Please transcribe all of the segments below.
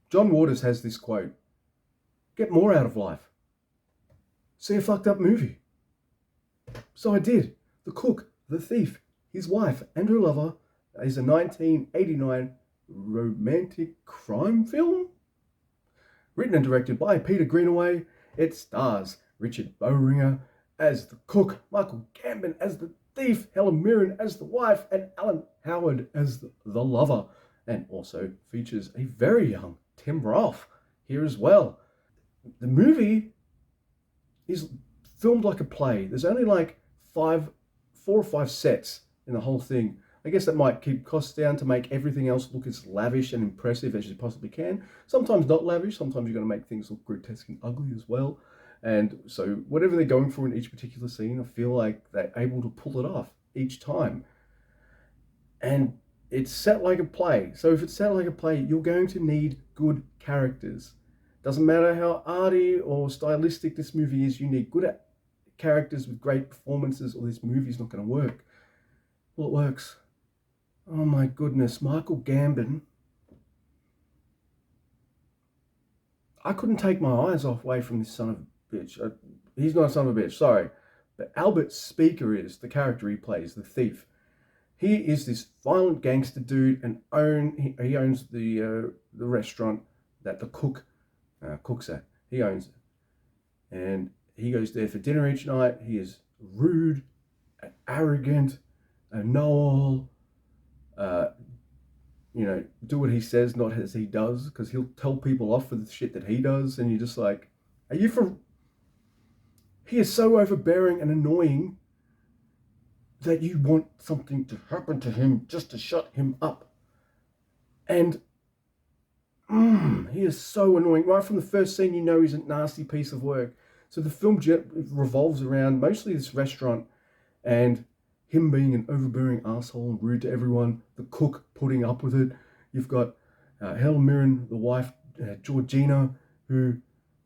John Waters has this quote: "Get more out of life. See a fucked up movie." So I did. The Cook, the Thief, his wife, and her lover is a 1989 romantic crime film. Written and directed by Peter Greenaway, it stars Richard Bowringer as the cook, Michael Gambon as the thief, Helen Mirren as the wife, and Alan Howard as the lover. And also features a very young Tim Roth here as well. The movie is filmed like a play. There's only like 4 or 5 sets in the whole thing. I guess that might keep costs down to make everything else look as lavish and impressive as you possibly can. Sometimes not lavish, sometimes you're going to make things look grotesque and ugly as well. And so whatever they're going for in each particular scene, I feel like they're able to pull it off each time. And it's set like a play. So if it's set like a play, you're going to need good characters. Doesn't matter how arty or stylistic this movie is, you need good characters with great performances, or this movie's not going to work. Well, it works. Oh my goodness, Michael Gambon. I couldn't take my eyes away from this son of a bitch. He's not a son of a bitch, sorry. But Albert Speaker is the character he plays, the thief. He is this violent gangster dude, and he owns the restaurant that the cook cooks at. He owns it. And he goes there for dinner each night. He is rude, arrogant, a know-all. Do what he says, not as he does, because he'll tell people off for the shit that he does, and you're just like, are you from... He is so overbearing and annoying that you want something to happen to him just to shut him up. And he is so annoying. Right from the first scene, you know he's a nasty piece of work. So the film revolves around mostly this restaurant and him being an overbearing asshole and rude to everyone, the cook putting up with it. You've got Helen Mirren, the wife, Georgina, who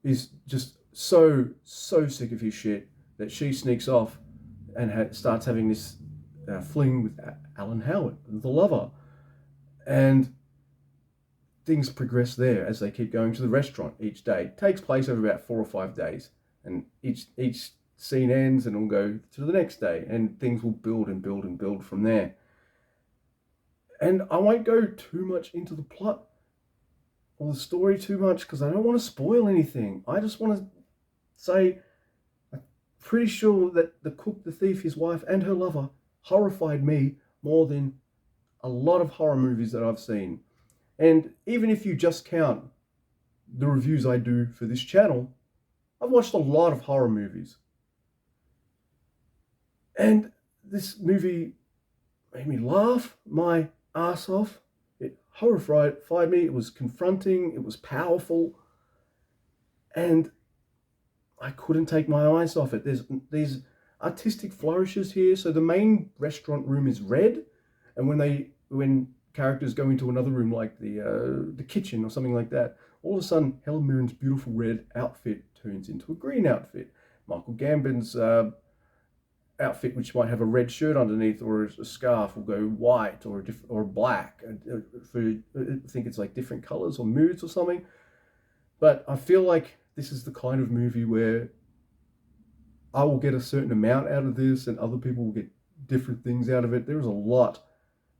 is just so sick of his shit that she sneaks off and starts having this fling with Alan Howard, the lover. And things progress there as they keep going to the restaurant each day. It takes place over about 4 or 5 days, and each scene ends and it'll go to the next day, and things will build and build and build from there. And I won't go too much into the plot or the story too much because I don't want to spoil anything. I just want to say I'm pretty sure that the cook, the thief, his wife, and her lover horrified me more than a lot of horror movies that I've seen. And even if you just count the reviews I do for this channel, I've watched a lot of horror movies. And this movie made me laugh my ass off. It horrified me. It was confronting. It was powerful. And I couldn't take my eyes off it. There's these artistic flourishes here. So the main restaurant room is red. And when characters go into another room like the kitchen or something like that, all of a sudden Helen Mirren's beautiful red outfit turns into a green outfit. Michael Gambon's outfit, which might have a red shirt underneath or a scarf, will go white or black. I think it's like different colors or moods or something. But I feel like this is the kind of movie where I will get a certain amount out of this and other people will get different things out of it. There is a lot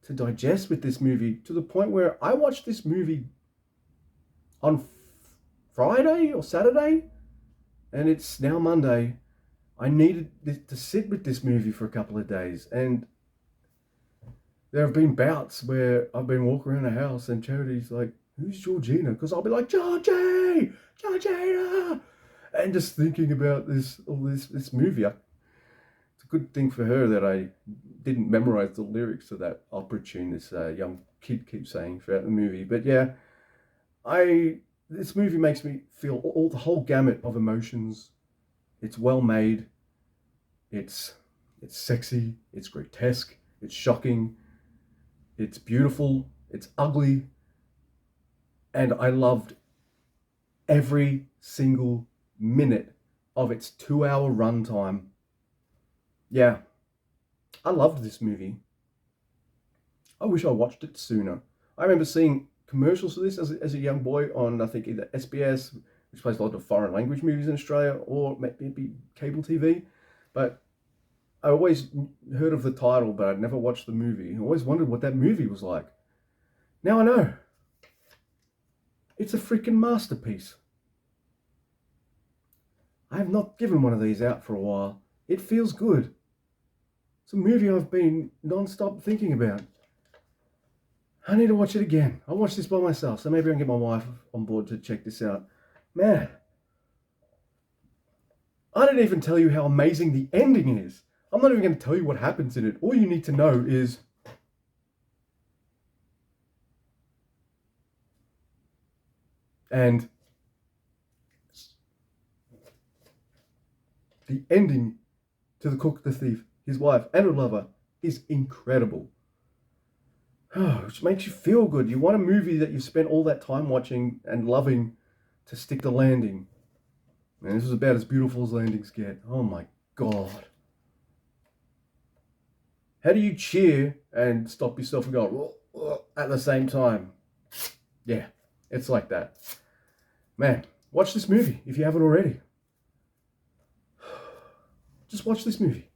to digest with this movie, to the point where I watched this movie on Friday or Saturday, and it's now Monday. I needed to sit with this movie for a couple of days, and there have been bouts where I've been walking around the house and Charity's like, "Who's Georgina?" Because I'll be like, Georgina, and just thinking about this movie. It's a good thing for her that I didn't memorize the lyrics to that opera tune this young kid keeps saying throughout the movie. But yeah, this movie makes me feel the whole gamut of emotions. It's well made. It's sexy. It's grotesque. It's shocking. It's beautiful. It's ugly. And I loved every single minute of its 2-hour runtime. Yeah, I loved this movie. I wish I watched it sooner. I remember seeing commercials for this as a young boy on, I think, either SBS, which plays a lot of foreign language movies in Australia, or maybe cable TV. But I always heard of the title, but I'd never watched the movie. I always wondered what that movie was like. Now I know. It's a freaking masterpiece. I have not given one of these out for a while. It feels good. It's a movie I've been non-stop thinking about. I need to watch it again. I'll watch this by myself, so maybe I can get my wife on board to check this out. Man, I didn't even tell you how amazing the ending is. I'm not even going to tell you what happens in it. All you need to know is and the ending to The Cook, the Thief, his wife, and her lover is incredible. Which makes you feel good. You want a movie that you've spent all that time watching and loving to stick the landing. Man, this is about as beautiful as landings get. Oh my God. How do you cheer and stop yourself from going at the same time? Yeah, it's like that. Man, watch this movie if you haven't already. Just watch this movie.